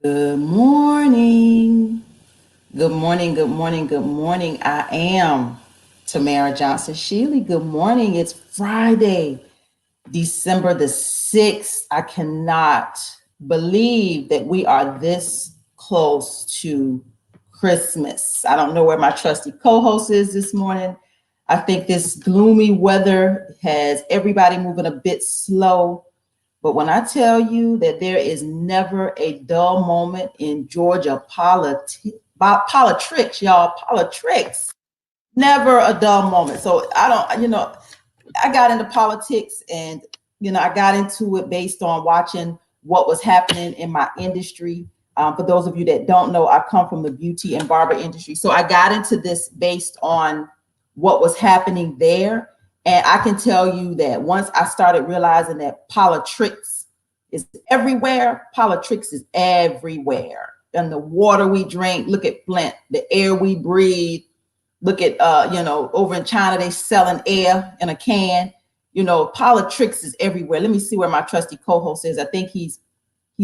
Good morning. Good morning. Good morning. Good morning. I am Tamara Johnson Shealey. Good morning. It's Friday, December the 6th. I cannot believe that we are this close to Christmas. I don't know where my trusty co host is this morning. I think this gloomy weather has everybody moving a bit slow. But when I tell you that there is never a dull moment in Georgia politics, y'all, politics, never a dull moment. So I don't, I got into politics and, I got into it based on watching what was happening in my industry. For those of you that don't know, I come from the beauty and barber industry. So I got into this based on what was happening there. And I can tell you that once I started realizing that politics is everywhere, politics is everywhere. And the water we drink, look at Flint, the air we breathe, look at over in China, they selling air in a can. Politics is everywhere. Let me see where my trusty co-host is. I think he's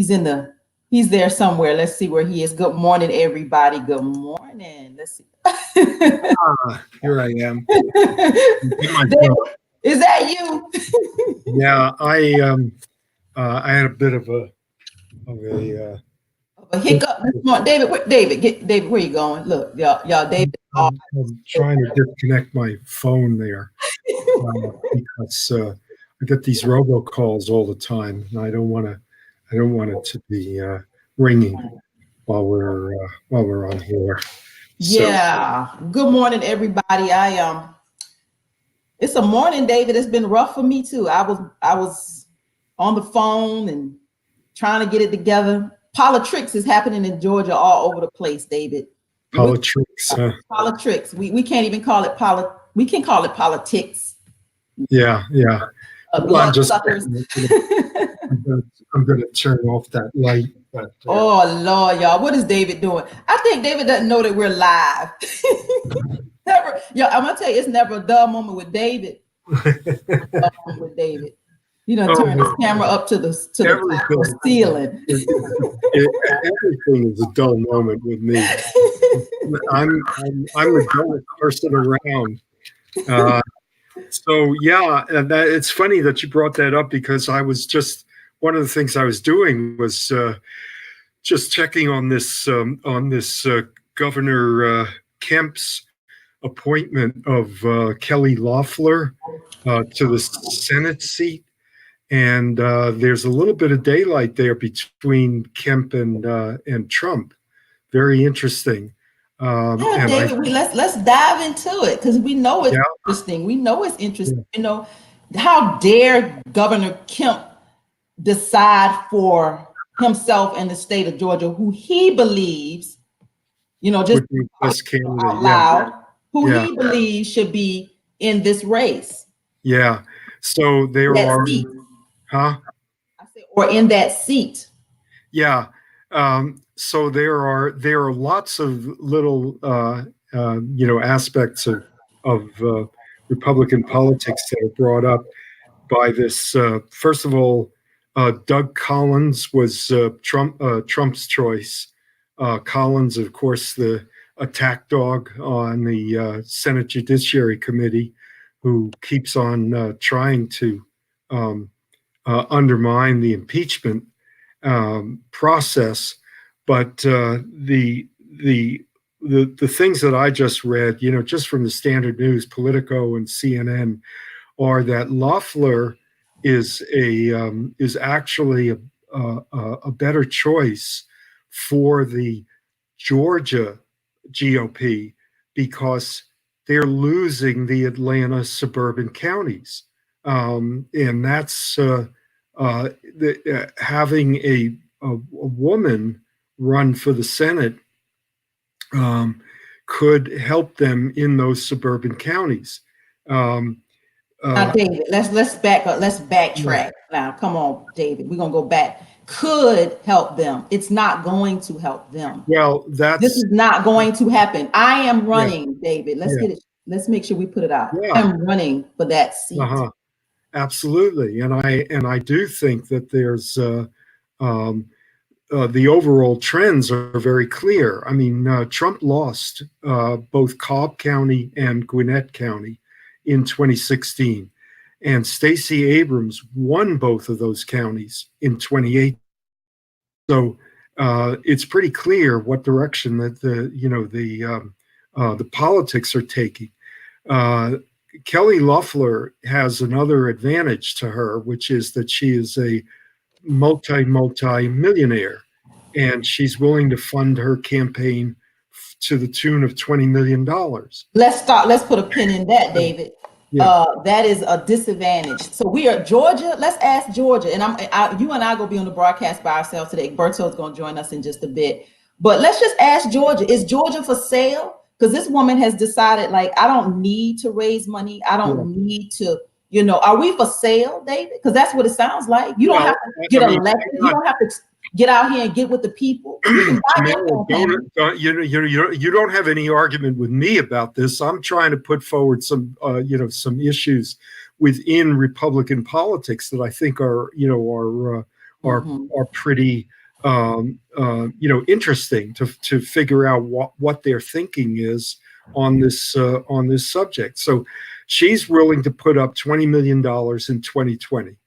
in the he's there somewhere. Let's see where he is. Good morning, everybody. Good morning. Let's see. Here I am. David, is that you? Yeah, I had a bit of a A hiccup this morning. David, where you going? Look, y'all, David. I'm trying to disconnect my phone there because I get these robocalls all the time, and I don't want it to be ringing while we're on here. So, Yeah. Good morning, everybody. It's a morning, David. It's been rough for me too. I was on the phone and trying to get it together. Politics is happening in Georgia all over the place, David. politics. Politics. We can't even call it we can call it politics. Yeah, yeah. Well, Bloodsuckers. I'm going to turn off that light. But, Oh Lord, y'all. What is David doing? I think David doesn't know that we're live. Never, yo, I'm gonna tell you, it's never a dull moment with David. With David. You know, turn his camera up to the ceiling. Everything is a dull moment with me. I'm the dullest person around. So yeah, it's funny that you brought that up because I was just one of the things I was doing was just checking on this Governor Kemp's appointment of Kelly Loeffler to the Senate seat. And there's a little bit of daylight there between Kemp and Trump. Very interesting. Yeah, David, let's dive into it because we know it's Yeah, interesting. We know it's interesting. How dare Governor Kemp decide for himself and the state of Georgia who he believes, just would be the best candidate. out loud, who Yeah, he believes should be in this race, yeah. So there that are, seat. huh? I said, or in that seat. Yeah. So there are lots of little aspects of Republican politics that are brought up by this. First of all, Doug Collins was Trump's choice. Collins, of course, the attack dog on the Senate Judiciary Committee, who keeps on trying to um, undermine the impeachment process. But the things that I just read, just from the Standard News, Politico, and CNN, are that Loeffler is actually a better choice for the Georgia GOP because they're losing the Atlanta suburban counties, and that's having a woman run for the Senate could help them in those suburban counties. Um, Now, David, let's back up. Let's backtrack. Now, come on, David. We're gonna go back. Could help them. It's not going to help them. well, This that's is not going to happen. I am yeah, running, David. Let's yeah, get it. Let's make sure we put it out. yeah, I'm running for that seat. uh-huh, absolutely, and I do think that there's um, the overall trends are very clear. I mean, Trump lost both Cobb County and Gwinnett County in 2016, and Stacey Abrams won both of those counties in 2018. So it's pretty clear what direction that the politics are taking. Kelly Loeffler has another advantage to her, which is that she is a multi-millionaire, and she's willing to fund her campaign to the tune of $20 million. Let's put a pin in that, David. Yeah. That is a disadvantage. So we are Georgia. Let's ask Georgia, and you and I gonna be on the broadcast by ourselves today. Berto's gonna join us in just a bit, but let's just ask Georgia: is Georgia for sale? Because this woman has decided, like, I don't need to raise money. I don't need to. Are we for sale, David? Because that's what it sounds like. You don't have to get elected. You don't have to get out here and get with the people. You don't have any argument with me about this. I'm trying to put forward some issues within Republican politics that I think are pretty interesting to figure out what their thinking is on this subject. So she's willing to put up $20 million in 2020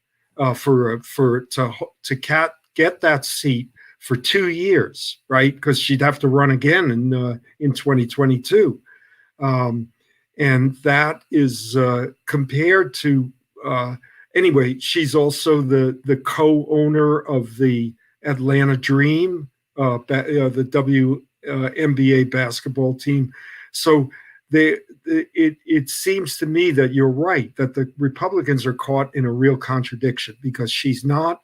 to get that seat for 2 years, right? Because she'd have to run again in 2022, and that is compared to anyway. She's also the co-owner of the Atlanta Dream, the WNBA basketball team. So it seems to me that you're right, that the Republicans are caught in a real contradiction, because she's not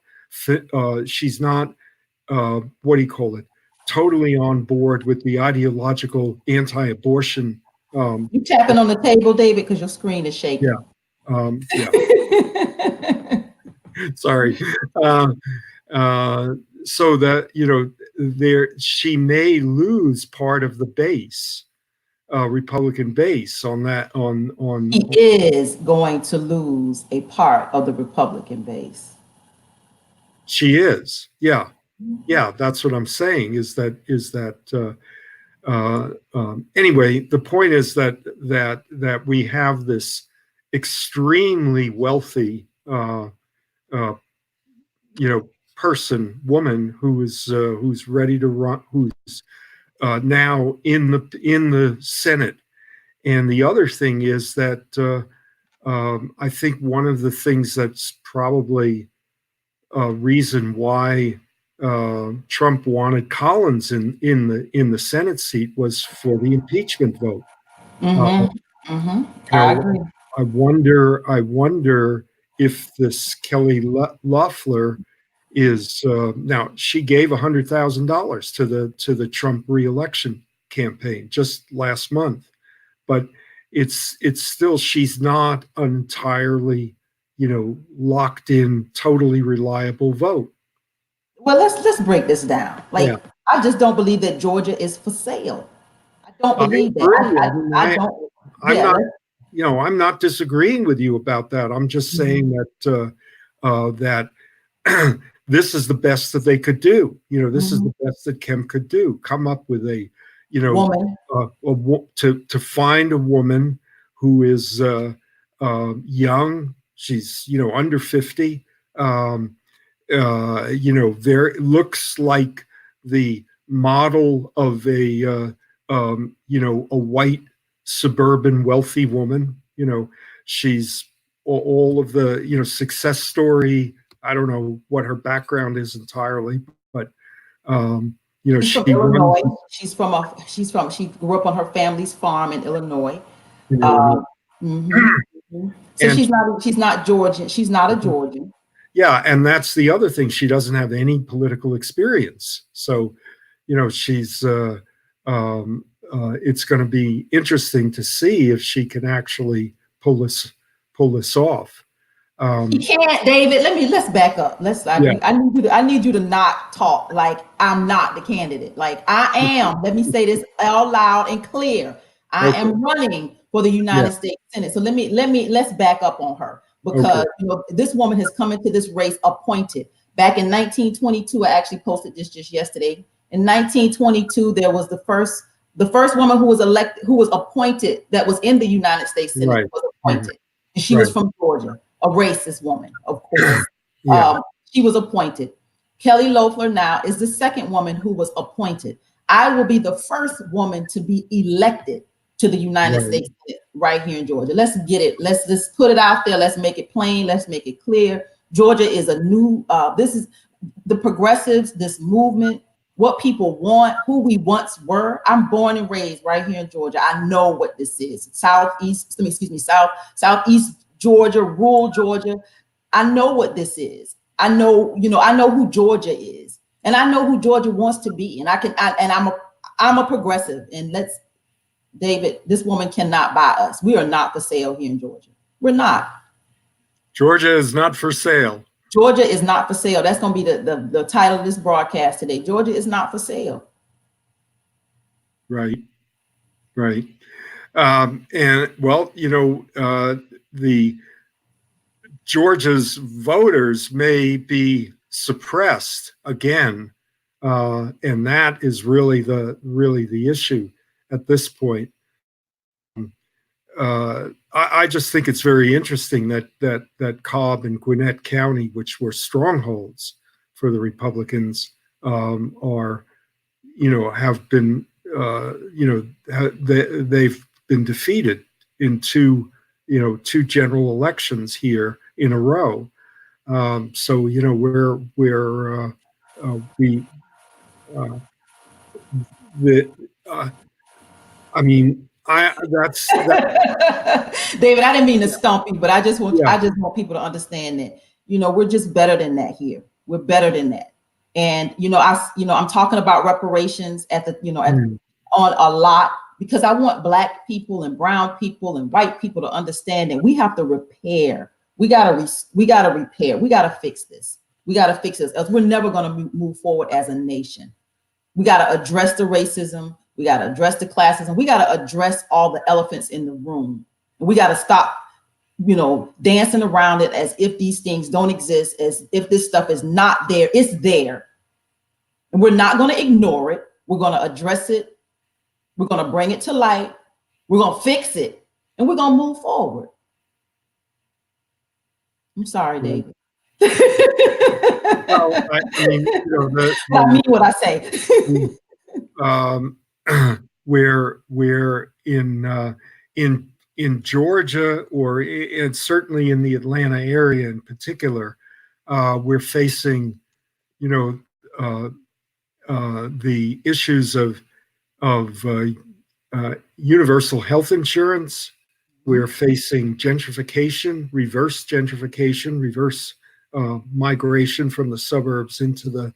totally on board with the ideological anti-abortion. You tapping on the table, David, because your screen is shaking. Yeah. Sorry. So that she may lose part of the base. Republican base on that. He is going to lose a part of the Republican base. She is, yeah. That's what I'm saying. Is that anyway? The point is that we have this extremely wealthy, woman who's ready to run, who's now in the Senate. And the other thing is that I think one of the things that's probably a reason why Trump wanted Collins in the Senate seat was for the impeachment vote. I agree. I wonder if this Kelly Loeffler is now, she gave $100,000 to the Trump reelection campaign just last month, but it's still, she's not an entirely locked in, totally reliable vote. Well, let's break this down. I just don't believe that Georgia is for sale. I don't believe that. I'm not disagreeing with you about that. I'm just saying that this is the best that they could do. This is the best that Kim could do. Come up with a woman, to find a woman who is young. She's under 50. Very looks like the model of a white suburban wealthy woman. She's all of the success story. I don't know what her background is entirely, but she's from Illinois. She grew up on her family's farm in Illinois. So she's not Georgian. She's not a Georgian. Yeah, and that's the other thing. She doesn't have any political experience. So, she's it's going to be interesting to see if she can actually pull this off. You can't, David. Let's back up. I need you to not talk like I'm not the candidate. Like I am. Let me say this out loud and clear. I am running for the United States Senate. So let's back up on her, because this woman has come into this race appointed Back in 1922, I actually posted this just yesterday. In 1922, there was the first woman who was elected, who was appointed, that was in the United States Senate, Right. was appointed. And she Right. was from Georgia, a racist woman, of course. Yeah. She was appointed. Kelly Loeffler now is the second woman who was appointed. I will be the first woman to be elected to the United States Senate right here in Georgia. Let's get it. Let's just put it out there. Let's make it plain. Let's make it clear. Georgia is a new, this is the progressives, this movement, what people want, who we once were. I'm born and raised right here in Georgia. I know what this is. Southeast Georgia, rural Georgia. I know what this is. I know who Georgia is, and I know who Georgia wants to be. And I'm a progressive. And David, this woman cannot buy us. We are not for sale here in Georgia. We're not. Georgia is not for sale. Georgia is not for sale. That's going to be the title of this broadcast today. Georgia is not for sale. Right. And well, the Georgia's voters may be suppressed again, and that is really the issue at this point. I just think it's very interesting that Cobb and Gwinnett County, which were strongholds for the Republicans, have been they've been defeated in two general elections here in a row. So David, I didn't mean to stump you, but I just want people to understand that, we're just better than that here. We're better than that. And, I'm talking about reparations on a lot, because I want Black people and brown people and white people to understand that we have to repair. We got to repair. We got to fix this. We got to fix this, else we're never going to move forward as a nation. We got to address the racism. We got to address the classism. We got to address all the elephants in the room. We got to stop, dancing around it as if these things don't exist, as if this stuff is not there. It's there. And we're not going to ignore it. We're going to address it. We're going to bring it to light. We're going to fix it. And we're going to move forward. I'm sorry, David. Well, I mean what I say. We're in Georgia, and certainly in the Atlanta area in particular, we're facing the issues of universal health insurance. We're facing gentrification, reverse migration from the suburbs into the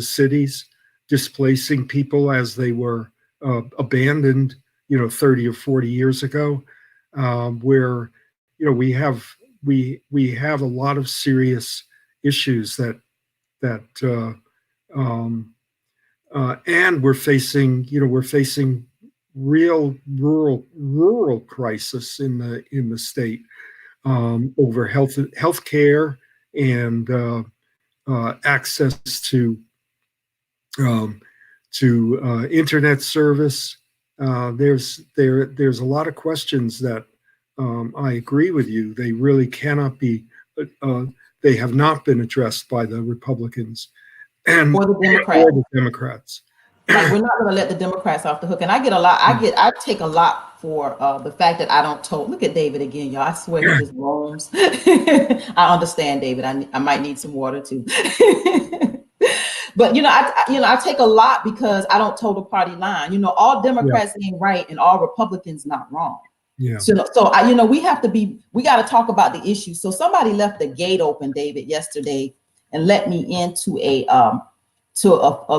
cities, displacing people as they were abandoned, 30 or 40 years ago. Where we have a lot of serious issues and we're facing real rural crisis in the state over health care and access to internet service. There's a lot of questions that I agree with you. They really cannot be. They have not been addressed by the Republicans or the Democrats. Like, we're not going to let the Democrats off the hook. And I take a lot for the fact that I don't look at David again, y'all. I swear he just roams. I understand, David. I might need some water too. But I take a lot because I don't toe the party line. All Democrats ain't right and all Republicans not wrong. Yeah. So we got to talk about the issue. So somebody left the gate open, David, yesterday and let me into a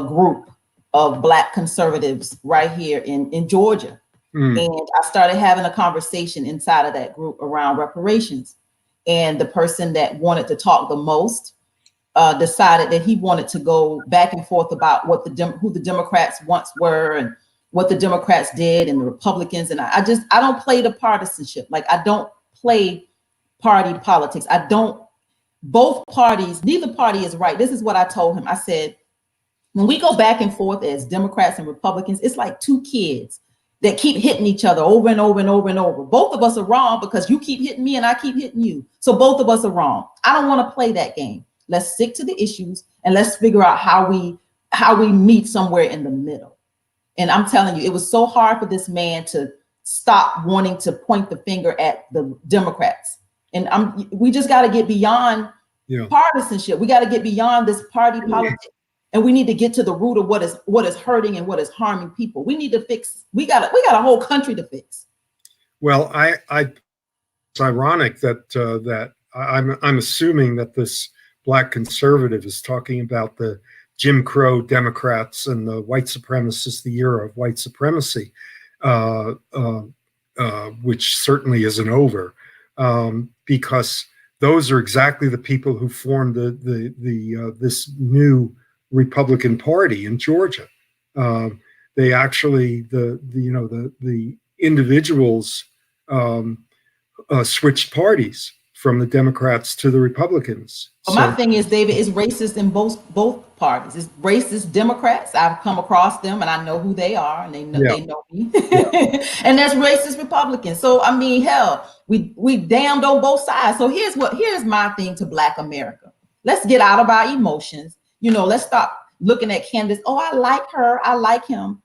group of Black conservatives right here in Georgia. And I started having a conversation inside of that group around reparations. And the person that wanted to talk the most decided that he wanted to go back and forth about who the Democrats once were and what the Democrats did and the Republicans. And I don't play the partisanship. Like, I don't play party politics. I don't both parties, neither party is right. This is what I told him. I said, when we go back and forth as Democrats and Republicans, it's like two kids that keep hitting each other over and over and over and over. Both of us are wrong because you keep hitting me and I keep hitting you. So both of us are wrong. I don't want to play that game. Let's stick to the issues and let's figure out how we meet somewhere in the middle. And I'm telling you, it was so hard for this man to stop wanting to point the finger at the Democrats. And we just got to get beyond partisanship. We got to get beyond this party politics. And we need to get to the root of what is hurting and what is harming people. We need to fix. We got a whole country to fix. Well, it's ironic that I'm assuming that this black conservative is talking about the Jim Crow Democrats and the white supremacists, the era of white supremacy, which certainly isn't over, because those are exactly the people who formed this new Republican Party in Georgia. They actually the individuals switched parties from the Democrats to the Republicans. But my thing is, David, is racist in both parties. It's racist Democrats. I've come across them and I know who they are, and they know me. And there's racist Republicans. So I mean, hell, we damned on both sides. So here's my thing to Black America. Let's get out of our emotions. Let's stop looking at candidates. Oh, I like her. I like him.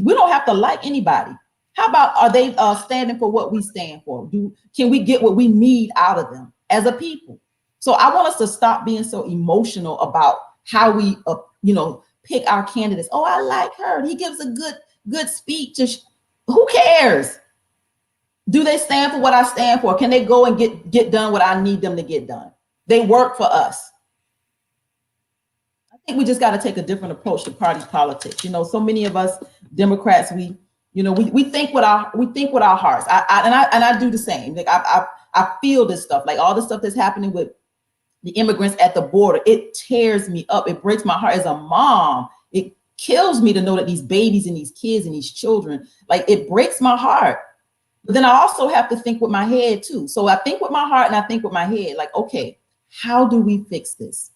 We don't have to like anybody. How about, are they standing for what we stand for? Can we get what we need out of them as a people? So I want us to stop being so emotional about how we, pick our candidates. Oh, I like her. He gives a good speech. Who cares? Do they stand for what I stand for? Can they go and get done what I need them to get done? They work for us. I think we just got to take a different approach to party politics. So many of us Democrats, we think with our hearts. I do the same. Like I feel this stuff, like all the stuff that's happening with the immigrants at the border. It tears me up. It breaks my heart as a mom. It kills me to know that these babies and these kids and these children, like, it breaks my heart. But then I also have to think with my head too. So I think with my heart and I think with my head, like, okay, how do we fix this?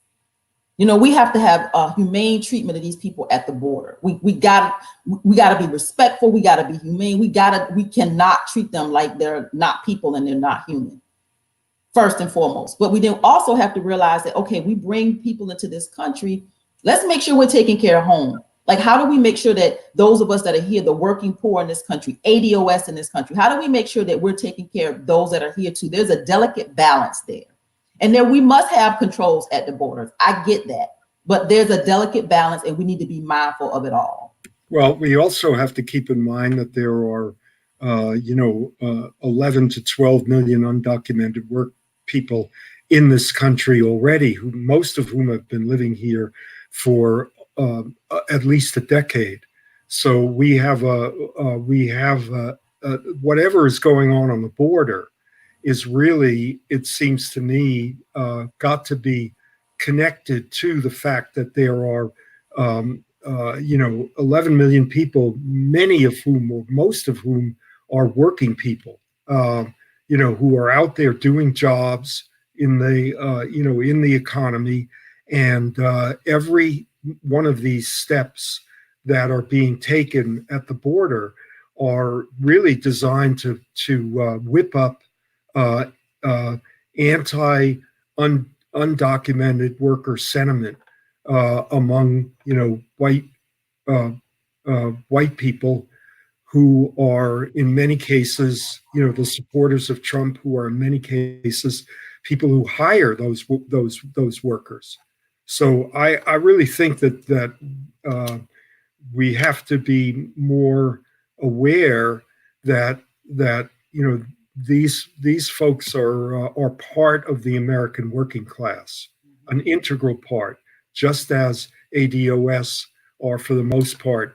We have to have a humane treatment of these people at the border. We gotta be respectful. We gotta be humane. We cannot treat them like they're not people and they're not human, first and foremost. But we then also have to realize that, okay, we bring people into this country. Let's make sure we're taking care of home. Like, how do we make sure that those of us that are here, the working poor in this country, ADOS in this country, how do we make sure that we're taking care of those that are here too? There's a delicate balance there. And then we must have controls at the borders. I get that. But there's a delicate balance and we need to be mindful of it all. Well, we also have to keep in mind that there are, 11 to 12 million undocumented work people in this country already, most of whom have been living here for at least a decade. So we have whatever is going on the border is really, it seems to me, got to be connected to the fact that there are, 11 million people, many of whom, or most of whom, are working people, who are out there doing jobs in the economy, and every one of these steps that are being taken at the border are really designed to whip up undocumented worker sentiment among white people who are in many cases the supporters of Trump, who are in many cases people who hire those workers. So I really think that we have to be more aware that these folks are part of the American working class, an integral part, just as ADOS are, for the most part,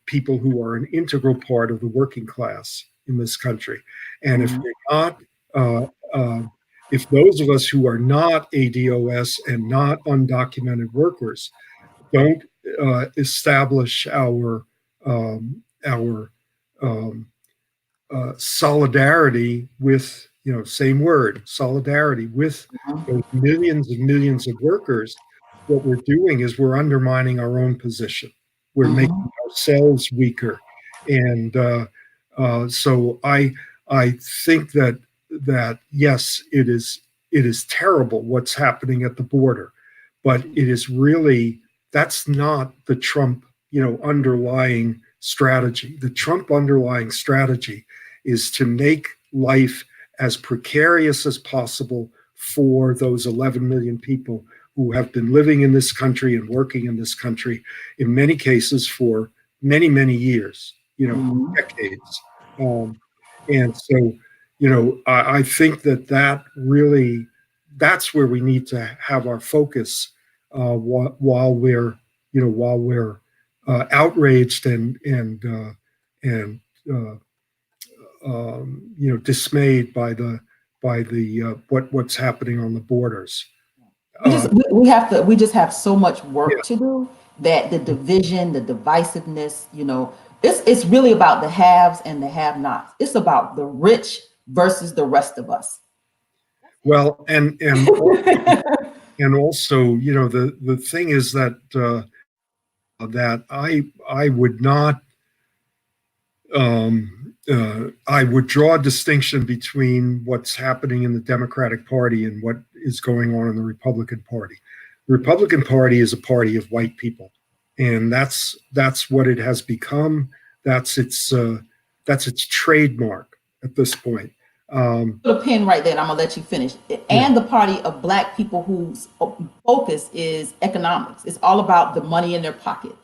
people who are an integral part of the working class in this country. And if we're not, if those of us who are not ADOS and not undocumented workers don't establish our solidarity with same word, solidarity with those millions and millions of workers, what we're doing is we're undermining our own position. We're making ourselves weaker. And so I think that yes, it is terrible what's happening at the border, but it is really, that's not the Trump underlying strategy. The Trump underlying strategy is to make life as precarious as possible for those 11 million people who have been living in this country and working in this country, in many cases for many, many years, decades. And so, I think that really, that's where we need to have our focus while we're outraged and dismayed by the what's happening on the borders. We just have so much work to do, that the division, the divisiveness, it's really about the haves and the have-nots. It's about the rich versus the rest of us. Well, and also, the thing is that that I would not. I would draw a distinction between what's happening in the Democratic Party and what is going on in the Republican Party. The Republican Party is a party of white people, and that's what it has become. That's its trademark at this point. Put a pin right there, and I'm gonna let you finish. And the party of black people whose focus is economics. It's all about the money in their pocket.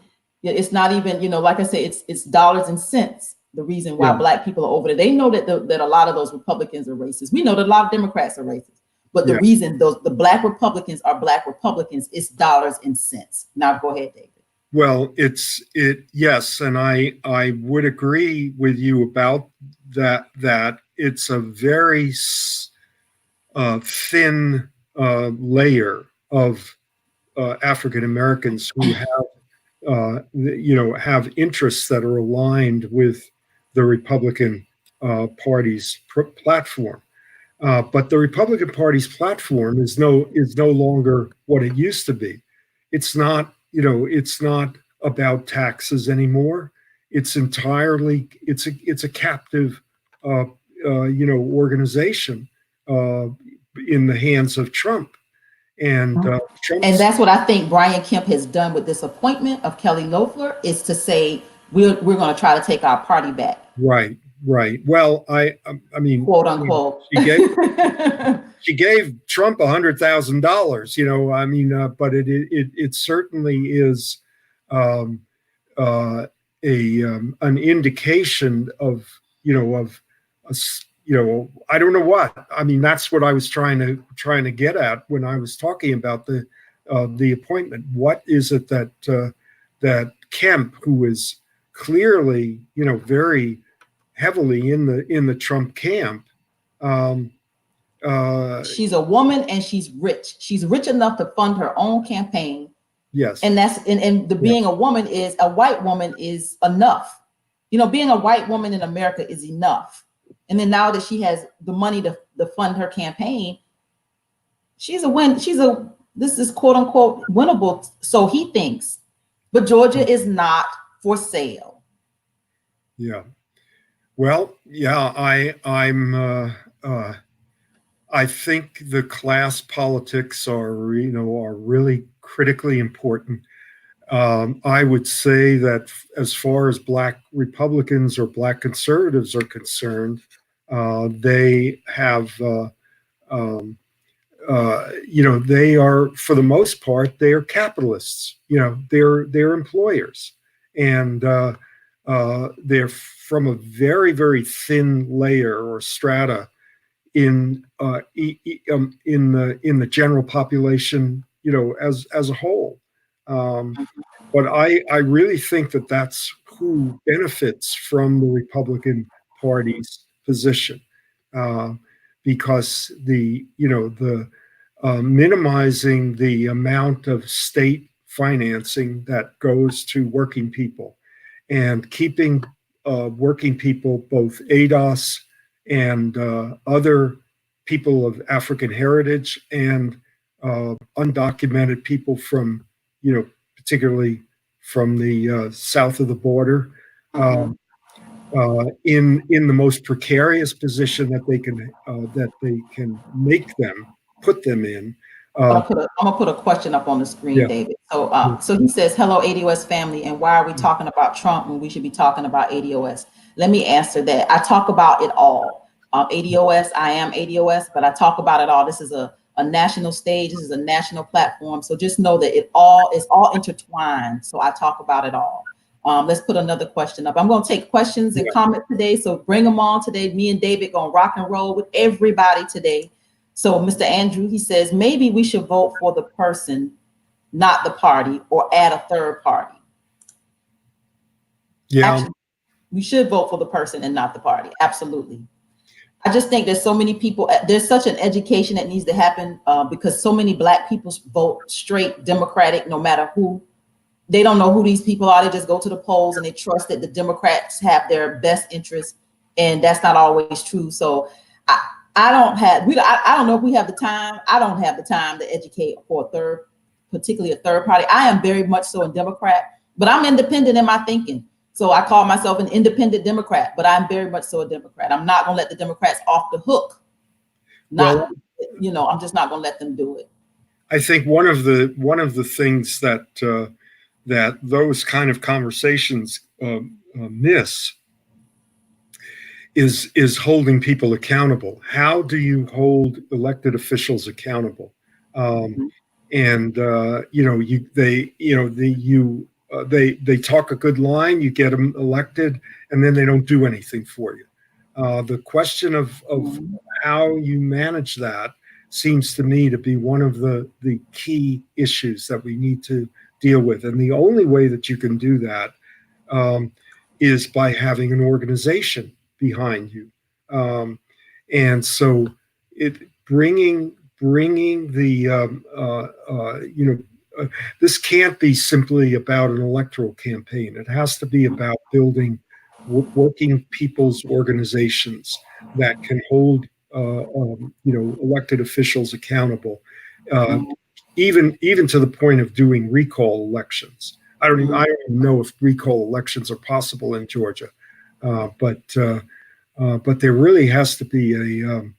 It's not even, like I said, it's dollars and cents. The reason why black people are over there, they know that that a lot of those Republicans are racist. We know that a lot of Democrats are racist, but the reason the black Republicans are black Republicans is dollars and cents. Now go ahead, David. Well, yes, and I would agree with you about that. That it's a very thin layer of African Americans who have interests that are aligned with the Republican Party's platform. But the Republican Party's platform is no longer what it used to be. It's not about taxes anymore. It's entirely it's a captive organization in the hands of Trump. And that's what I think Brian Kemp has done with this appointment of Kelly Loeffler, is to say we're going to try to take our party back. Right. Well, I mean, quote unquote, she gave Trump $100,000. But it certainly is an indication of I don't know what. I mean, that's what I was trying to get at when I was talking about the appointment. What is it that Kemp, who is clearly very heavily in the Trump camp, she's a woman and she's rich. She's rich enough to fund her own campaign. Yes, and that's being a woman is a white woman is enough. Being a white woman in America is enough. And then now that she has the money to fund her campaign, she's a win. This is quote unquote winnable. So he thinks, but Georgia is not for sale. Yeah. Well, yeah, I think the class politics are really critically important. I would say that as far as black Republicans or black conservatives are concerned, they have, they are, for the most part, they are capitalists. They're employers, and they're from a very, very thin layer or strata in the general population, as a whole. But I really think that that's who benefits from the Republican Party's position, because the minimizing the amount of state financing that goes to working people and keeping working people, both ADOS and other people of African heritage and undocumented people from, particularly from the south of the border, in the most precarious position that they can put them in. I'm gonna put a question up on the screen, Yeah. David. So he says, "Hello, ADOS family, and why are we talking about Trump when we should be talking about ADOS?" Let me answer that. I talk about it all. ADOS, I am ADOS, but I talk about it all. This is a national stage. This is a national platform. So just know that it's all intertwined. So I talk about it all. Let's put another question up. I'm going to take questions and comments today. So bring them on today. Me and David going to rock and roll with everybody today. So Mr. Andrew, he says, maybe we should vote for the person, not the party, or add a third party. Yeah. Actually, we should vote for the person and not the party. Absolutely. I just think there's so many people, there's such an education that needs to happen because so many Black people vote straight Democratic, no matter who. They don't know who these people are. They just go to the polls and they trust that the Democrats have their best interest. And that's not always true. So I don't know if we have the time. I don't have the time to educate for particularly a third party. I am very much so a Democrat, but I'm independent in my thinking. So I call myself an independent Democrat, but I'm very much so a Democrat. I'm not going to let the Democrats off the hook. I'm just not going to let them do it. I think one of the things that that those kind of conversations miss is holding people accountable. How do you hold elected officials accountable? And they talk a good line, you get them elected, and then they don't do anything for you. The question of how you manage that seems to me to be one of the key issues that we need to deal with. And the only way that you can do that is by having an organization behind you. And so bringing the, this can't be simply about an electoral campaign. It has to be about building working people's organizations that can hold, elected officials accountable, even to the point of doing recall elections. I don't even know if recall elections are possible in Georgia, but there really has to be an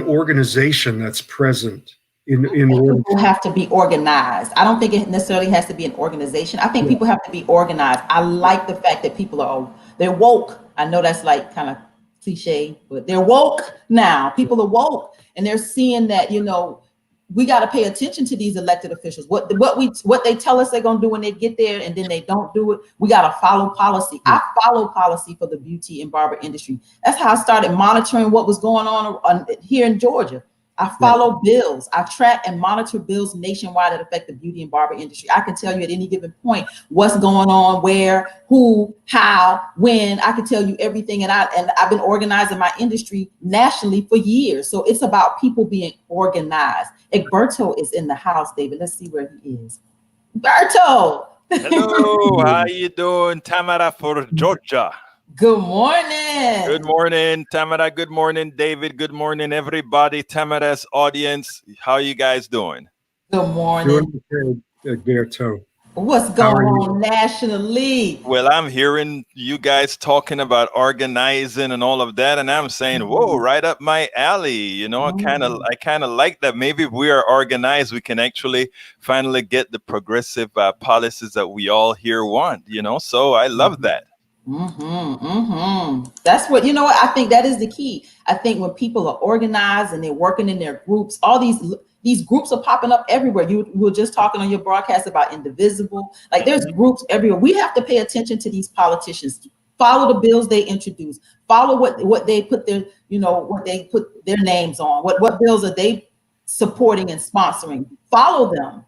organization that's present in order. People have to be organized. I don't think it necessarily has to be an organization. I think people have to be organized. I like the fact that people they're woke. I know that's like kind of cliche, but they're woke now. People are woke, and they're seeing that we got to pay attention to these elected officials. What they tell us they're gonna do when they get there, and then they don't do it. We got to follow policy. I follow policy for the beauty and barber industry. That's how I started monitoring what was going on here in Georgia. I follow bills. I track and monitor bills nationwide that affect the beauty and barber industry. I can tell you at any given point what's going on, where, who, how, when. I can tell you everything. And I've been organizing my industry nationally for years. So it's about people being organized. Egberto is in the house, David. Let's see where he is. Berto. Hello, how you doing, Tamara for Georgia? Good morning. Good morning, Tamara. Good morning, David. Good morning, everybody. Tamara's audience. How are you guys doing? Good morning. Doing okay, Egberto. What's going on nationally? Well, I'm hearing you guys talking about organizing and all of that, and I'm saying, whoa, right up my alley. I kind of like that. Maybe if we are organized, we can actually finally get the progressive policies that we all here want. So I love that. That's what I think that is the key. I think when people are organized and they're working in their groups, all these groups are popping up everywhere. You were just talking on your broadcast about Indivisible. Like there's groups everywhere. We have to pay attention to these politicians. Follow the bills they introduce. Follow what they put their names on. What bills are they supporting and sponsoring? Follow them.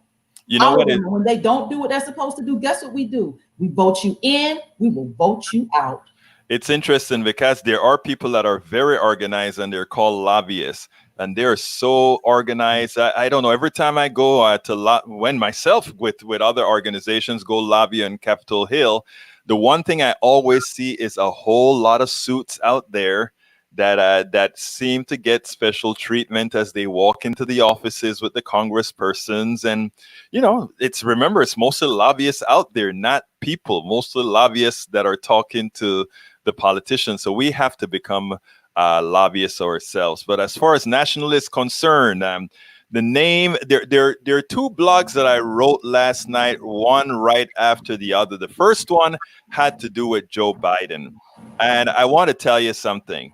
When they don't do what they're supposed to do, guess what we do? We vote you in, we will vote you out. It's interesting because there are people that are very organized and they're called lobbyists, and they're so organized. I don't know. Every time I go when myself with other organizations go lobby on Capitol Hill, the one thing I always see is a whole lot of suits out there that seem to get special treatment as they walk into the offices with the congresspersons. And it's mostly lobbyists out there, not people, mostly lobbyists that are talking to the politicians. So we have to become lobbyists ourselves. But as far as national is concerned, the name, there are two blogs that I wrote last night, one right after the other. The first one had to do with Joe Biden. And I want to tell you something.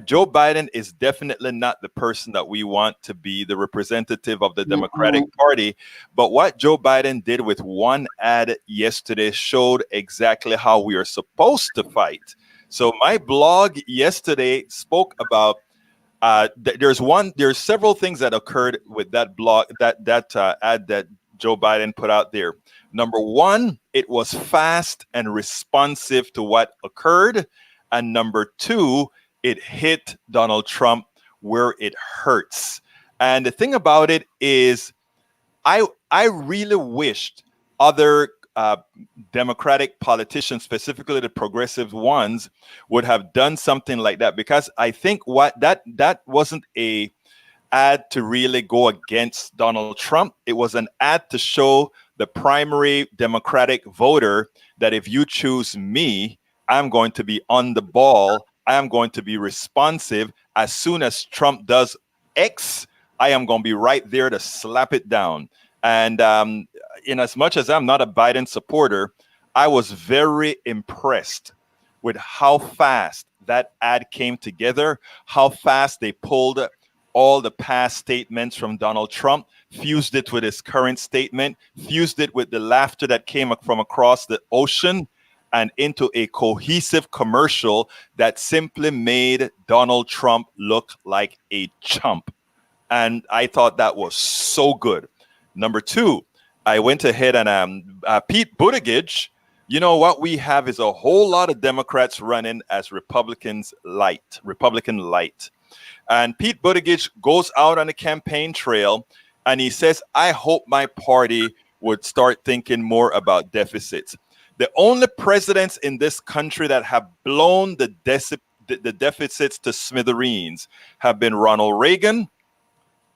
Joe Biden is definitely not the person that we want to be the representative of the Democratic Party. But what Joe Biden did with one ad yesterday showed exactly how we are supposed to fight. So my blog yesterday spoke about there's several things that occurred with that blog, that ad that Joe Biden put out there. Number one, it was fast and responsive to what occurred. And number two, it hit Donald Trump where it hurts. And the thing about it is, I really wished other Democratic politicians, specifically the progressive ones, would have done something like that, because I think that wasn't a ad to really go against Donald Trump. It was an ad to show the primary Democratic voter that if you choose me, I'm going to be on the ball. I am going to be responsive. As soon as Trump does X, I am going to be right there to slap it down. And in as much as I'm not a Biden supporter, I was very impressed with how fast that ad came together, how fast they pulled all the past statements from Donald Trump, fused it with his current statement, fused it with the laughter that came from across the ocean, and into a cohesive commercial that simply made Donald Trump look like a chump. And I thought that was so good. Number two, I went ahead and Pete Buttigieg, what we have is a whole lot of Democrats running as Republican light. And Pete Buttigieg goes out on the campaign trail and he says, I hope my party would start thinking more about deficits. The only presidents in this country that have blown the deficits to smithereens have been Ronald Reagan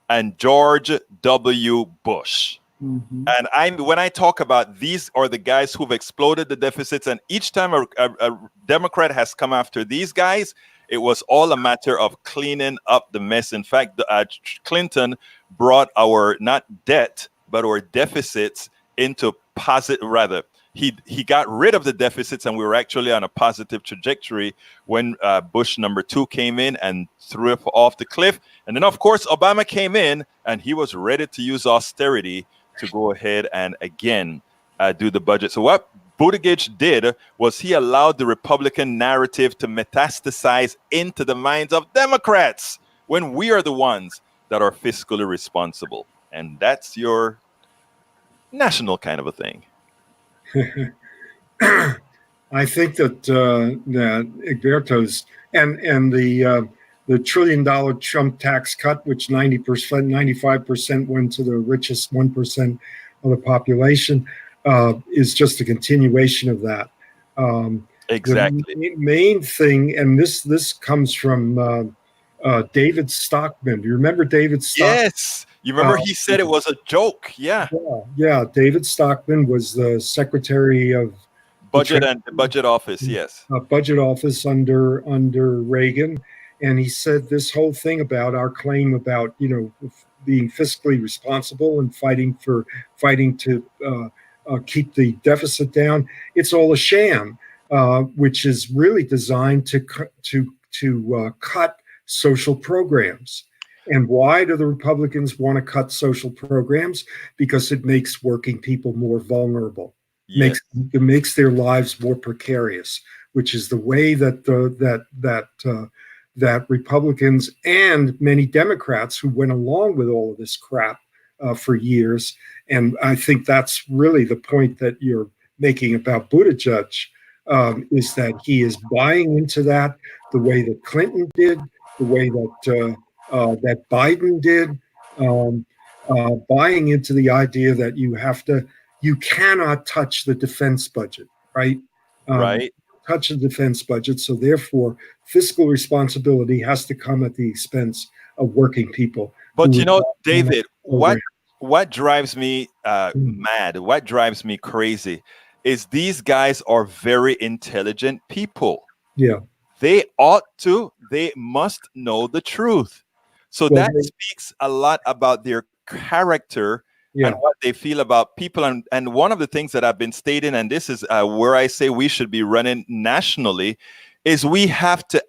and George W. Bush. Mm-hmm. And when I talk about these are the guys who've exploded the deficits, and each time a Democrat has come after these guys, it was all a matter of cleaning up the mess. In fact, Clinton brought our not debt, but our deficits into positive, rather. He got rid of the deficits, and we were actually on a positive trajectory when Bush number 2 came in and threw it off the cliff. And then, of course, Obama came in, and he was ready to use austerity to go ahead and again do the budget. So what Buttigieg did was he allowed the Republican narrative to metastasize into the minds of Democrats when we are the ones that are fiscally responsible. And that's your national kind of a thing. I think that Egberto's and the $1 trillion Trump tax cut, which 95% went to the richest 1% of the population, is just a continuation of that. Exactly. The main thing, and this comes from David Stockman. Do you remember David Stockman? Yes. You remember he said it was a joke. Yeah. Yeah. David Stockman was the Secretary of Budget Office. Yes. Budget Office under Reagan. And he said this whole thing about our claim about, being fiscally responsible and fighting to keep the deficit down. It's all a sham, which is really designed to cut social programs. And why do the Republicans want to cut social programs? Because it makes working people more vulnerable. Yes. It makes their lives more precarious, which is the way that that Republicans and many Democrats who went along with all of this crap for years. And I think that's really the point that you're making about Buttigieg, is that he is buying into that the way that Clinton did, the way that that Biden did, buying into the idea that you cannot touch the defense budget, right? Right. touch the defense budget. So therefore, fiscal responsibility has to come at the expense of working people. But you know, David, what drives me mad, what drives me crazy is these guys are very intelligent people. Yeah. They must know the truth. So that speaks a lot about their character and what they feel about people. And one of the things that I've been stating, and this is where I say we should be running nationally, is we have to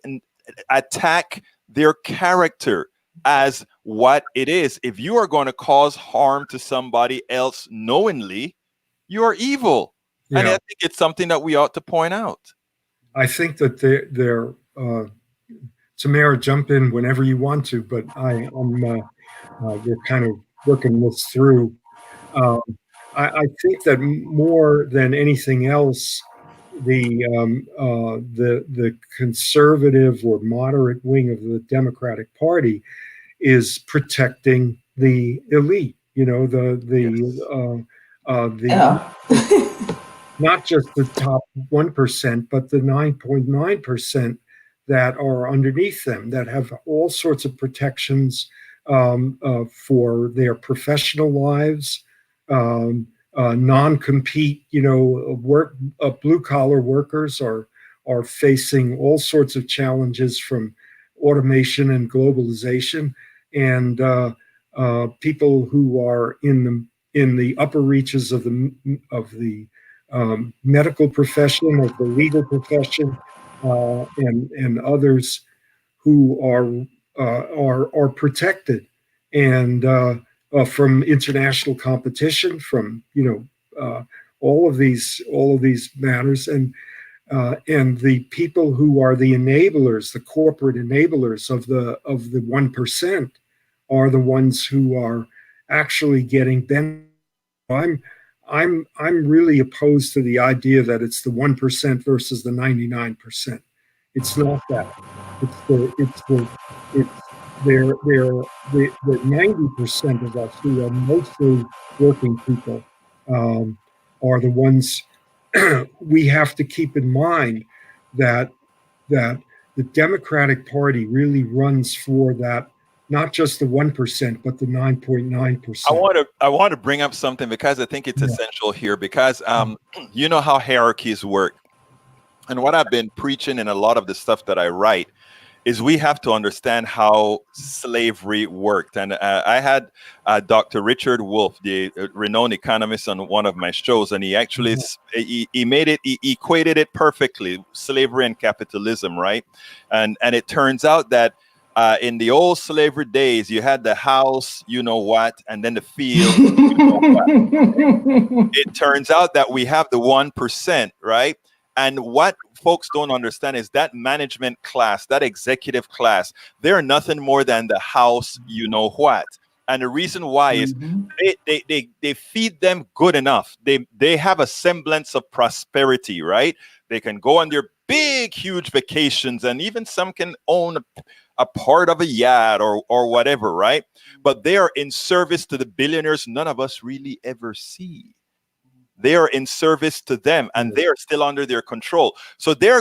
attack their character as what it is. If you are going to cause harm to somebody else knowingly, you are evil. Yeah. And I think it's something that we ought to point out. I think that they're Tamara, jump in whenever you want to, but we're kind of working this through. I think that more than anything else, the conservative or moderate wing of the Democratic Party is protecting the elite. You know, not just the top 1%, but the 9.9% that are underneath them, that have all sorts of protections for their professional lives, non-compete. You know, blue collar workers are facing all sorts of challenges from automation and globalization, and people who are in the upper reaches of the medical profession, of the legal profession, and others who are protected, and from international competition, from all of these matters, and the people who are the enablers, the corporate enablers of the 1%, are the ones who are actually getting benefit. I'm really opposed to the idea that it's the 1% versus the 99%. It's not that. It's the 90% of us who are mostly working people are the ones we have to keep in mind that the Democratic Party really runs for that. Not just the 1%, but the 9.9%. I want to bring up something because I think it's essential here, because you know how hierarchies work. And what I've been preaching in a lot of the stuff that I write is we have to understand how slavery worked. And I had Dr. Richard Wolff, the renowned economist, on one of my shows, and he actually he equated it perfectly, slavery and capitalism, right? And it turns out that in the old slavery days, you had the house, you know what, and then the field, you know what. It turns out that we have the 1%, right? And what folks don't understand is that management class, that executive class, they're nothing more than the house, you know what. And the reason why is they feed them good enough. They have a semblance of prosperity, right? They can go on their big, huge vacations, and even some can own a part of a yacht or whatever, right? But they are in service to the billionaires none of us really ever see. They are in service to them, and they are still under their control. So they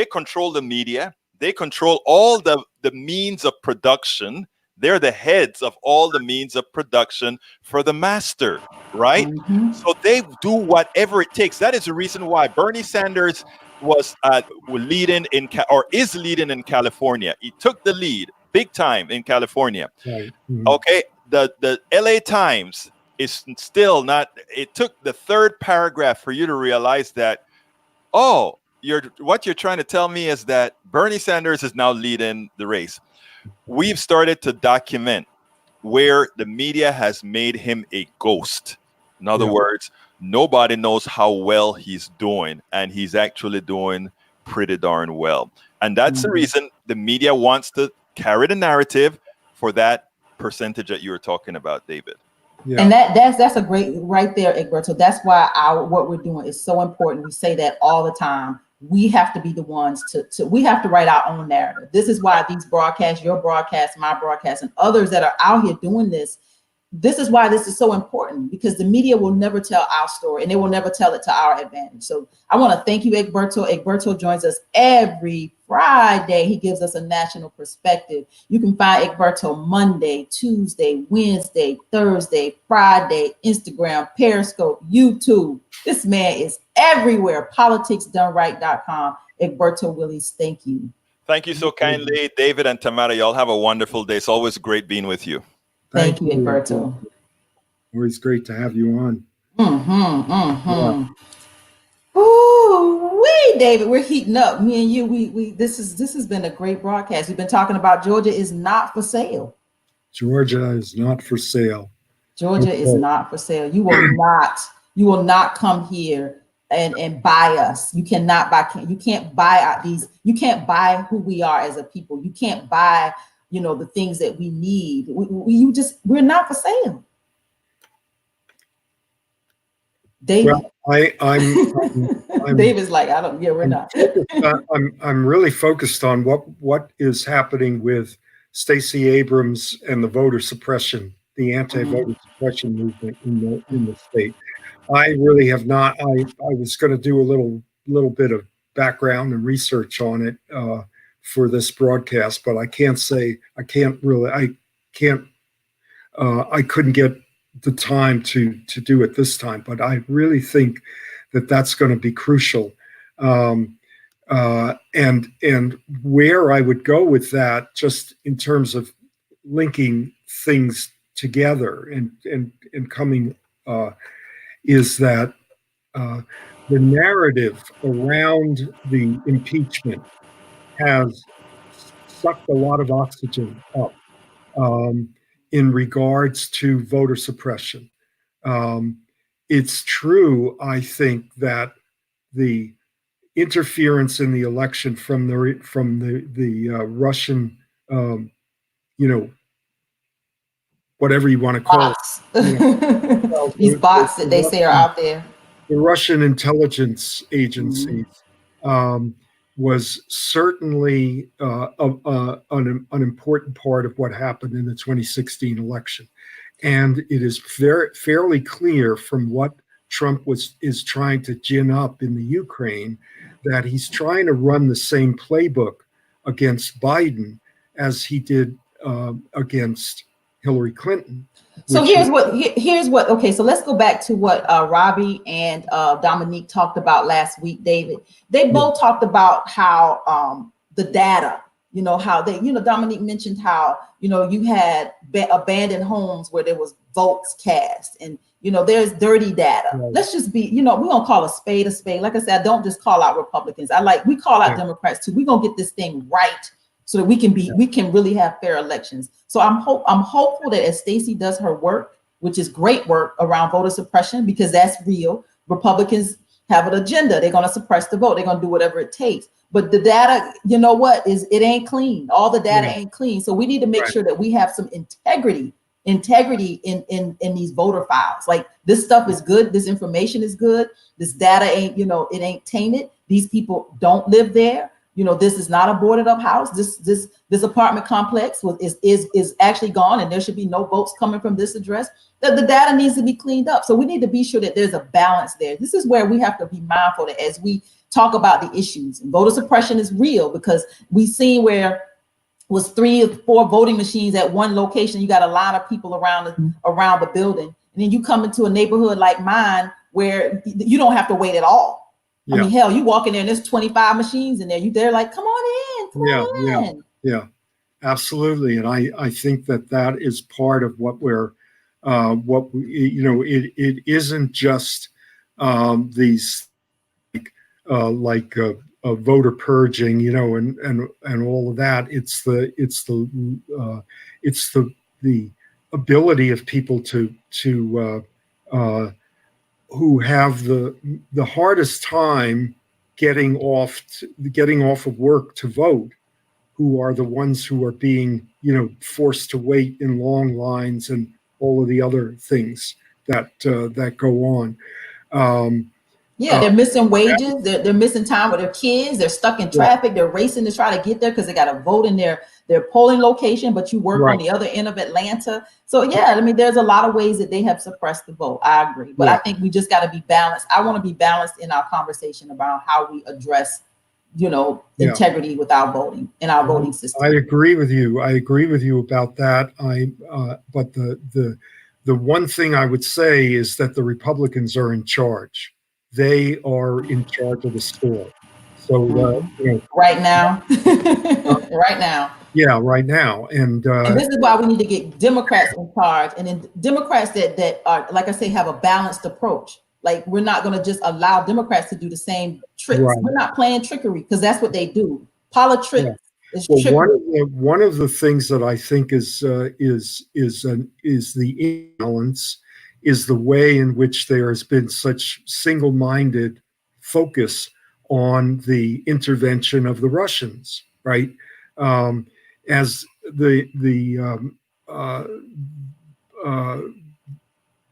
control the media. They control all the means of production. They're the heads of all the means of production for the master, right? So they do whatever it takes. That is the reason why Bernie Sanders is leading in California. He took the lead big time in California. Right. Okay, the LA Times is still not. It took the third paragraph for you to realize that, what you're trying to tell me is that Bernie Sanders is now leading the race. We've started to document where the media has made him a ghost. In other words, nobody knows how well he's doing, and he's actually doing pretty darn well. And that's the reason the media wants to carry the narrative for that percentage that you were talking about, David. Yeah. And that's a great right there, Egberto. That's why what we're doing is so important. We say that all the time. We have to be the ones we have to write our own narrative. This is why these broadcasts, your broadcast, my broadcast, and others that are out here doing this, this is why this is so important, because the media will never tell our story and they will never tell it to our advantage. So I want to thank you, Egberto. Egberto joins us every Friday. He gives us a national perspective. You can find Egberto Monday, Tuesday, Wednesday, Thursday, Friday, Instagram, Periscope, YouTube. This man is everywhere. politicsdoneright.com. Egberto Willies, thank you. Thank you so kindly, David and Tamara. Y'all have a wonderful day. It's always great being with you. Thank you, Egberto. Always great to have you on. Ooh, David, we're heating up. Me and you, we this has been a great broadcast. We've been talking about Georgia is not for sale. Georgia is not for sale. Georgia is not for sale. You will not come here and buy us. You can't buy out these, you can't buy who we are as a people. You can't buy, the things that we need. We're not for sale. David. Well, I'm David's like, we're not. I'm really focused on what is happening with Stacey Abrams and the voter suppression, the anti-voter suppression movement in the state. I really have not. I was going to do a little bit of background and research on it for this broadcast, but I couldn't get the time to do it this time. But I really think that that's going to be crucial. And where I would go with that, just in terms of linking things together and coming, is that the narrative around the impeachment has sucked a lot of oxygen up in regards to voter suppression. It's true, I think, that the interference in the election from the Russian, whatever you want to call it, these bots that they say are out there. The Russian intelligence agencies was certainly an important part of what happened in the 2016 election. And it is fairly clear from what Trump is trying to gin up in the Ukraine that he's trying to run the same playbook against Biden as he did against Hillary Clinton. So here's what. Okay, so let's go back to what Robbie and Dominique talked about last week, David. They both talked about how the data, how they, Dominique mentioned how, you had abandoned homes where there was votes cast, and, there's dirty data. Right. Let's just be, we're going to call a spade a spade. Like I said, I don't just call out Republicans. We call out Democrats too. We're going to get this thing right so that we can really have fair elections. So I'm hopeful that as Stacey does her work, which is great work around voter suppression, because that's real. Republicans have an agenda. They're going to suppress the vote. They're going to do whatever it takes. But the data, it ain't clean. All the data ain't clean. So we need to make sure that we have some integrity in these voter files. Like, this stuff is good. This information is good. This data ain't, it ain't tainted. These people don't live there. This is not a boarded up house. This apartment complex is actually gone, and there should be no votes coming from this address. The data needs to be cleaned up. So we need to be sure that there's a balance there. This is where we have to be mindful that as we talk about the issues, and voter suppression is real, because we've seen where was 3 or 4 voting machines at one location. You got a line of people around the building, and then you come into a neighborhood like mine where you don't have to wait at all. Yeah. I mean, hell, you walk in there and there's 25 machines in there. They're like, come on in. Yeah, absolutely. And I think that is part of what it isn't just these voter purging, and all of that. It's the ability of people to who have the hardest time getting off of work to vote, who are the ones who are being, forced to wait in long lines and all of the other things that go on. Yeah, they're missing wages. They're missing time with their kids. They're stuck in traffic. They're racing to try to get there because they got to vote in their polling location, but you work on the other end of Atlanta. So yeah, I mean, there's a lot of ways that they have suppressed the vote. I agree, but I think we just got to be balanced. I want to be balanced in our conversation about how we address, integrity with our voting and our voting system. I agree with you. I agree with you about that. But the one thing I would say is that the Republicans are in charge. They are in charge of the score. So right now, right now. Yeah, right now. And this is why we need to get Democrats in charge, and then Democrats that are, like I say, have a balanced approach. Like, we're not going to just allow Democrats to do the same tricks. Right. We're not playing trickery, because that's what they do. Politics is trickery. One of the things that I think is the imbalance is the way in which there has been such single-minded focus on the intervention of the Russians, right? As the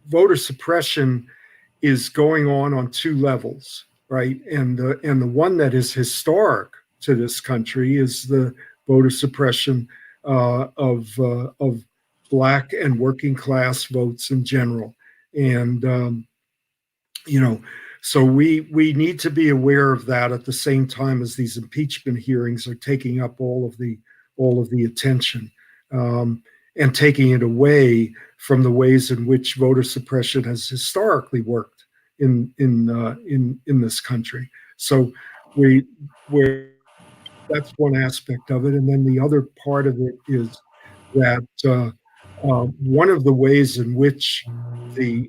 voter suppression is going on two levels, right? And the one that is historic to this country is the voter suppression of Black and working class votes in general. And so we need to be aware of that at the same time as these impeachment hearings are taking up all of the attention, and taking it away from the ways in which voter suppression has historically worked in this country. So that's one aspect of it, and then the other part of it is that one of the ways in which the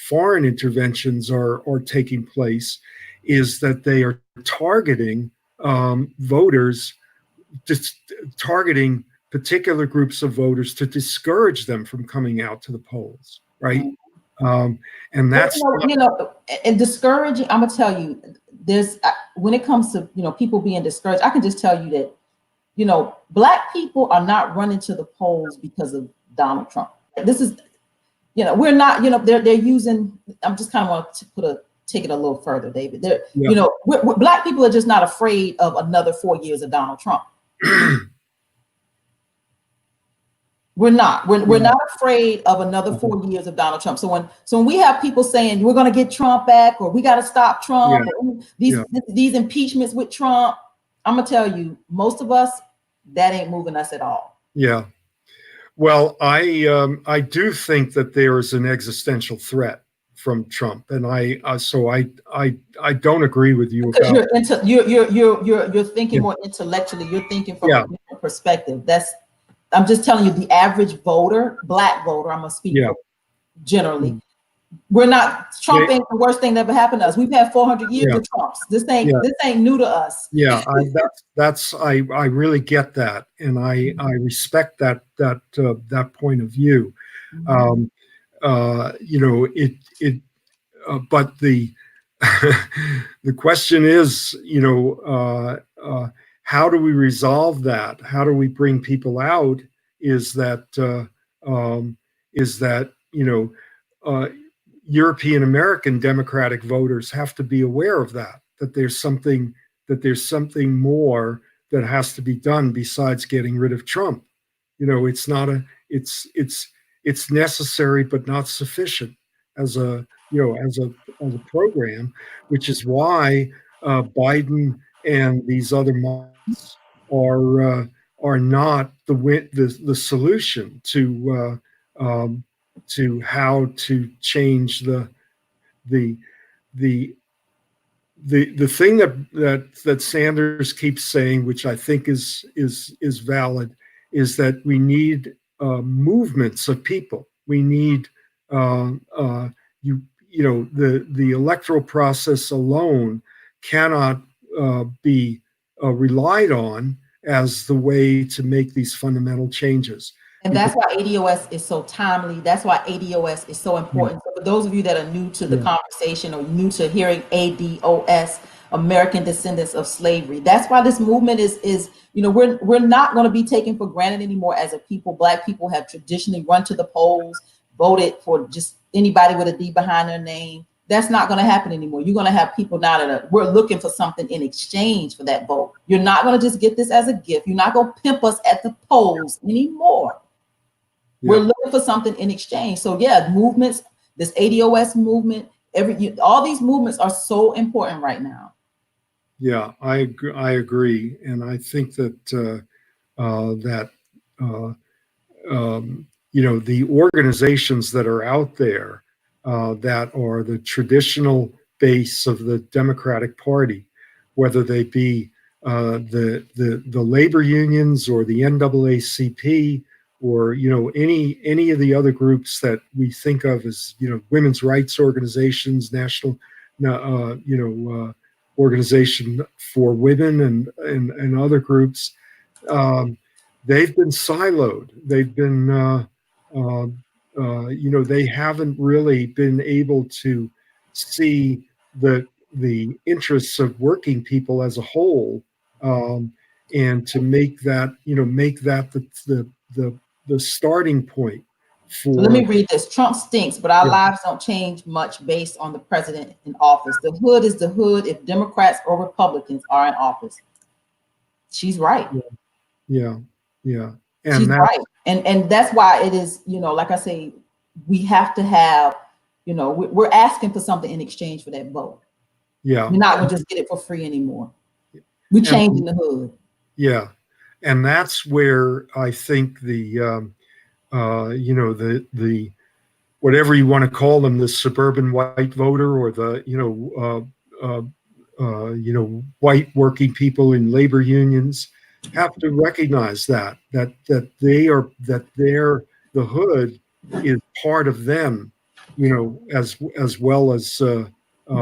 foreign interventions are taking place is that they are targeting voters, just targeting particular groups of voters to discourage them from coming out to the polls, right? And that's and discouraging. I'm gonna tell you, there's when it comes to people being discouraged, I can just tell you that Black people are not running to the polls because of Donald Trump. This is, we're not, they're using. I'm just kind of want to take it a little further, David. We're Black people are just not afraid of another 4 years of Donald Trump. We're not. We're not afraid of another 4 years of Donald Trump. So when we have people saying we're going to get Trump back, or we got to stop Trump, or these impeachments with Trump, I'm gonna tell you, most of us, that ain't moving us at all. Yeah. Well, I do think that there is an existential threat from Trump, and I don't agree with you about. You're thinking more intellectually. You're thinking from a different perspective. I'm just telling you, the average voter, Black voter, I'm gonna speak generally. We're not. Trump ain't the worst thing that ever happened to us. We've had 400 years of Trumps. This ain't new to us. Yeah, I really get that, and I respect that point of view. But the the question is, how do we resolve that? How do we bring people out? Is that European American Democratic voters have to be aware of that there's something more that has to be done besides getting rid of Trump. It's necessary but not sufficient as a program, which is why Biden and these other models are not the solution to how to change the thing that Sanders keeps saying, which I think is valid, is that we need movements of people. We need the electoral process alone cannot be relied on as the way to make these fundamental changes. And that's why ADOS is so timely. That's why ADOS is so important. So for those of you that are new to the conversation or new to hearing ADOS, American Descendants of Slavery, that's why this movement is we're not going to be taken for granted anymore as a people. Black people have traditionally run to the polls, voted for just anybody with a D behind their name. That's not going to happen anymore. You're going to have people now that we're looking for something in exchange for that vote. You're not going to just get this as a gift. You're not going to pimp us at the polls anymore. Yeah. We're looking for something in exchange. So yeah, movements, this ADOS movement, all these movements are so important right now. Yeah, I agree, and I think that the organizations that are out there that are the traditional base of the Democratic Party, whether they be the labor unions or the NAACP or any of the other groups that we think of as women's rights organizations, national organization for women and other groups. They've been siloed. They've been, they haven't really been able to see the interests of working people as a whole, and to make that the starting point. So let me read this. Trump stinks, but our lives don't change much based on the president in office. The hood is the hood if Democrats or Republicans are in office. She's right. Yeah. And she's right. And that's why it is, like I say, we have to have, we're asking for something in exchange for that vote. Yeah. We're not going to just get it for free anymore. We're changing the hood. Yeah. And that's where I think the whatever you want to call them, the suburban white voter or the white working people in labor unions have to recognize that the hood is part of them, as well as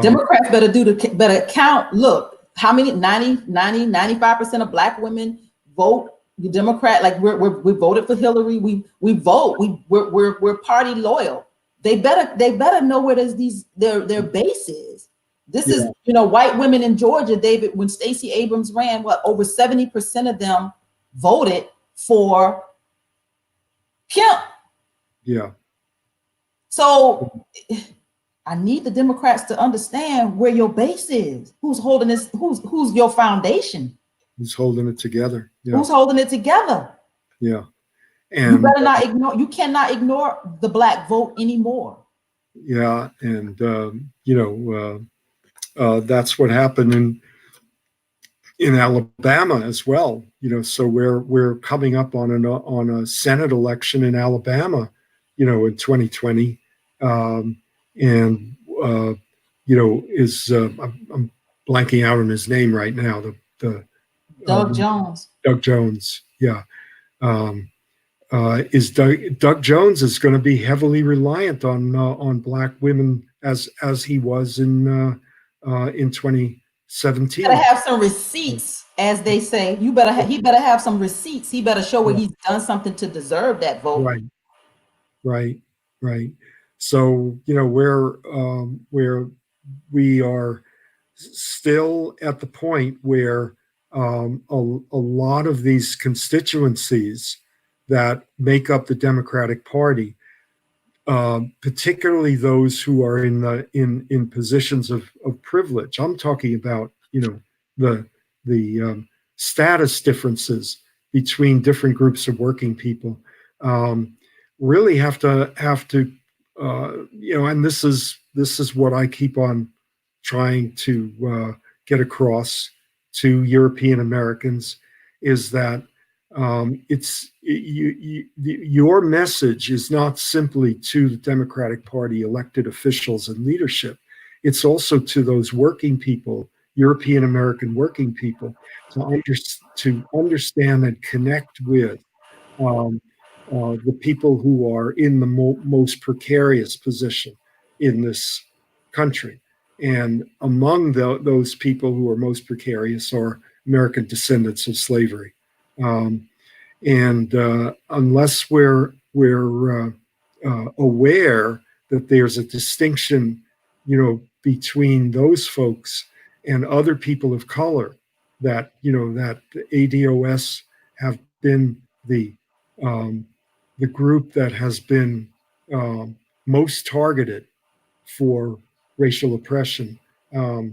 Democrats better count. Look, how many 95% of Black women vote the Democrat. Like we voted for Hillary. We vote. We're party loyal. They better know where their base is. This is white women in Georgia. David, when Stacey Abrams ran, over 70% of them voted for Kemp. Yeah. So I need the Democrats to understand where your base is. Who's holding this? Who's your foundation? Who's holding it together? Yeah. Who's holding it together? Yeah. And you better not ignore. You cannot ignore the Black vote anymore. Yeah, and that's what happened in Alabama as well. So we're coming up on a Senate election in Alabama, in 2020, I'm blanking out on his name right now. Doug Jones. Doug Jones, yeah. Is Doug Jones is going to be heavily reliant on Black women as he was in 2017. You better have some receipts, as they say. He better have some receipts. He better show where he's done something to deserve that vote. Right. So where we are still at the point where a lot of these constituencies that make up the Democratic Party, particularly those who are in positions of privilege. I'm talking about the status differences between different groups of working people. Really have to and this is what I keep on trying to get across to European Americans, is that your message is not simply to the Democratic Party elected officials and leadership. It's also to those working people, European American working people, to understand and connect with the people who are in the most precarious position in this country. And among those people who are most precarious are American descendants of slavery. Unless we're aware that there's a distinction, between those folks and other people of color, that that ADOS have been the group that has been most targeted for racial oppression. We're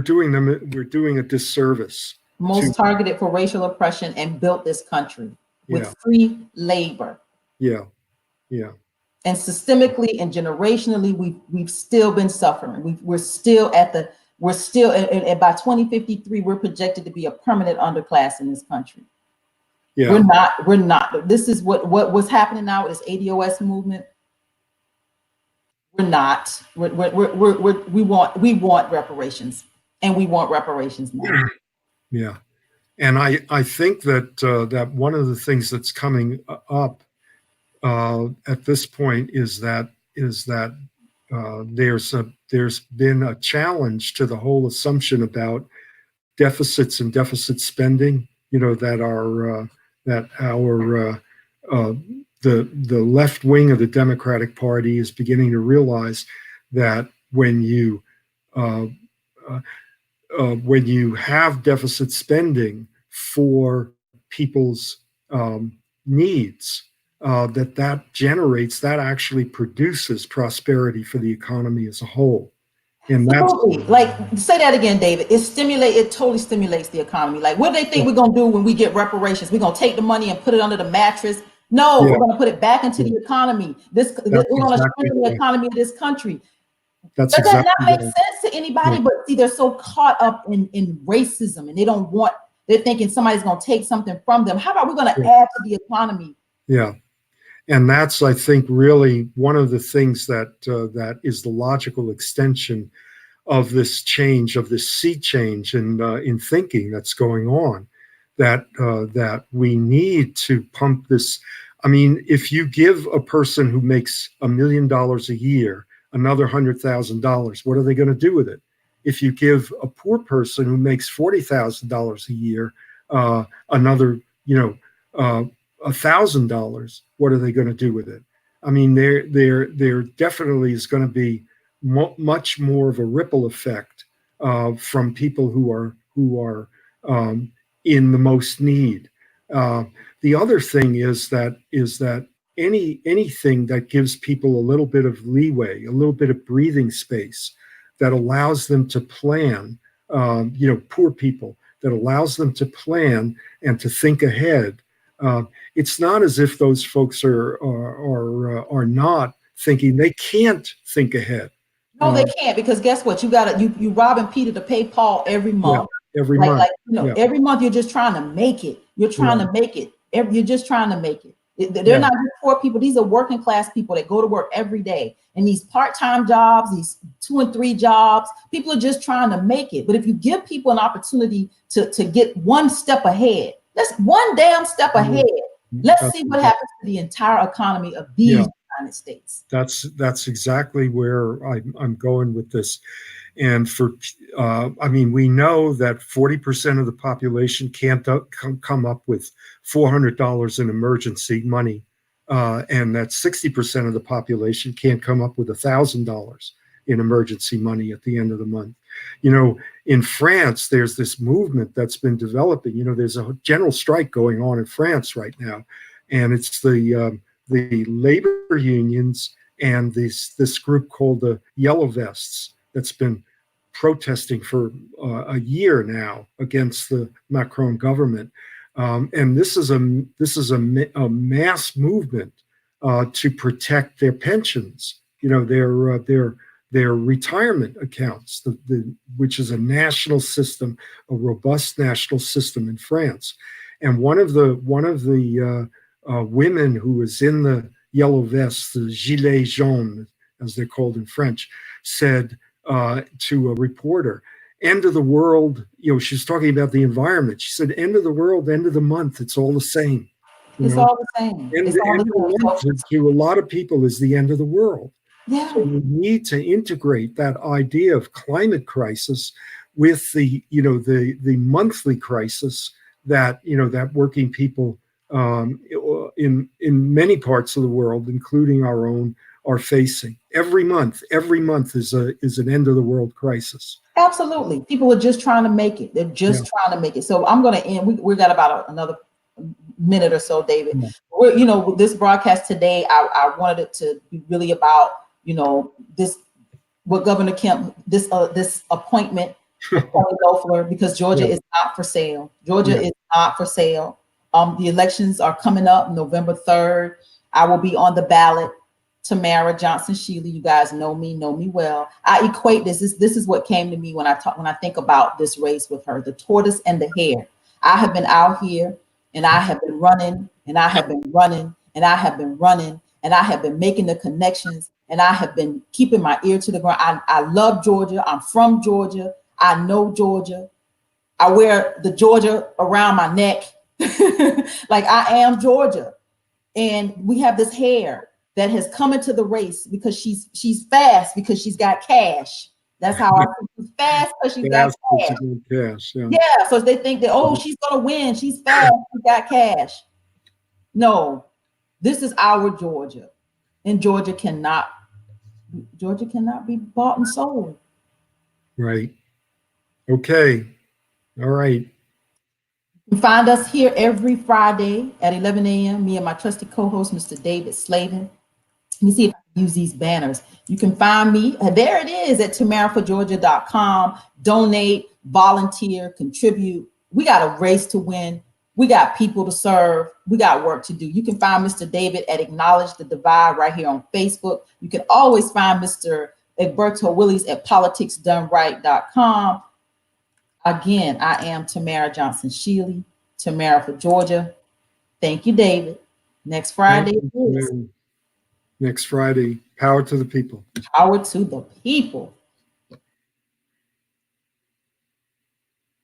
doing a disservice. Most targeted for racial oppression and built this country with Yeah. free labor. Yeah. And systemically and generationally, we've still been suffering. We're still and by 2053, we're projected to be a permanent underclass in this country. Yeah. We're not. This is what's happening now with this ADOS movement. We're not. We want reparations, and we want reparations now. Yeah. And I think that that one of the things that's coming up at this point is that there's been a challenge to the whole assumption about deficits and deficit spending. That the left wing of the Democratic Party is beginning to realize that when you have deficit spending for people's needs, that actually produces prosperity for the economy as a whole. And that's say that again, David. It totally stimulates the economy. Like, what do they think we're gonna do when we get reparations? We're gonna take the money and put it under the mattress? No, we're gonna put it back into the economy. We're gonna strengthen the economy of this country. Does that not make sense to anybody? But see, they're so caught up in racism, and they're thinking somebody's gonna take something from them. How about we're gonna add to the economy? Yeah. And that's, I think, really one of the things that is the logical extension of this change, of this sea change in thinking that's going on, that we need to pump this. I mean, if you give a person who makes $1 million a year another $100,000, what are they going to do with it? If you give a poor person who makes $40,000 a year another, $1,000, what are they going to do with it? I mean, there definitely is going to be much more of a ripple effect from people who are in the most need. The other thing is that anything that gives people a little bit of leeway, a little bit of breathing space, that allows them to plan, poor people, that allows them to plan and to think ahead. It's not as if those folks are not thinking. They can't think ahead. No, they can't, because guess what? You robbing Peter to pay Paul every month. Yeah, every month. Every month you're just trying to make it. You're trying to make it. You're just trying to make it. They're not just poor people. These are working class people that go to work every day. And these part-time jobs, these 2 and 3 jobs, people are just trying to make it. But if you give people an opportunity to get one step ahead, that's one damn step ahead. Let's see what happens to the entire economy of these United States. That's exactly where I'm going with this. And we know that 40% of the population can't come up with $400 in emergency money, and that 60% of the population can't come up with $1,000 in emergency money at the end of the month. In France, there's this movement that's been developing. There's a general strike going on in France right now, and it's the labor unions and this group called the Yellow Vests that's been protesting for a year now against the Macron government, and this is a mass movement to protect their pensions, their retirement accounts, which is a national system, a robust national system in France. And one of the women who was in the Yellow Vests, the Gilets jaunes, as they're called in French, said to a reporter, "End of the world." She's talking about the environment. She said, "End of the world, end of the month. It's all the same." It's all the same. End of the month to a lot of people is the end of the world. Yeah. So we need to integrate that idea of climate crisis with the monthly crisis that working people in many parts of the world, including our own, are facing. Every month is an end of the world crisis. Absolutely. People are just trying to make it. They're just trying to make it. So I'm going to end. We got about another minute or so, David. This broadcast today, I wanted it to be really about, this, what Governor Kemp, this appointment of Kelly Loeffler, because Georgia is not for sale. Georgia is not for sale. The elections are coming up November 3rd. I will be on the ballot. Tamara Johnson Shealey, you guys know me well. I equate this is what came to me when I think about this race with her, the tortoise and the hare. I have been out here and I have been running and I have been running and I have been running and I have been making the connections and I have been keeping my ear to the ground. I love Georgia. I'm from Georgia. I know Georgia. I wear the Georgia around my neck. Like I am Georgia. And we have this hare that has come into the race because she's fast, because she's got cash. That's how I think she's fast, because she's got cash. Yeah, so they think that, oh, she's gonna win. She's fast, she's got cash. No, this is our Georgia. And Georgia cannot be bought and sold. Right. Okay. All right. You can find us here every Friday at 11 a.m. Me and my trusted co-host, Mr. David Slavin. Let me see if I can use these banners. You can find me, there it is, at tamaraforgeorgia.com. Donate, volunteer, contribute. We got a race to win. We got people to serve. We got work to do. You can find Mr. David at Acknowledge the Divide right here on Facebook. You can always find Mr. Egberto Willies at politicsdoneright.com. Again, I am Tamara Johnson Shealey, Tamara for Georgia. Thank you, David. Next Friday is. Next Friday, power to the people. Power to the people.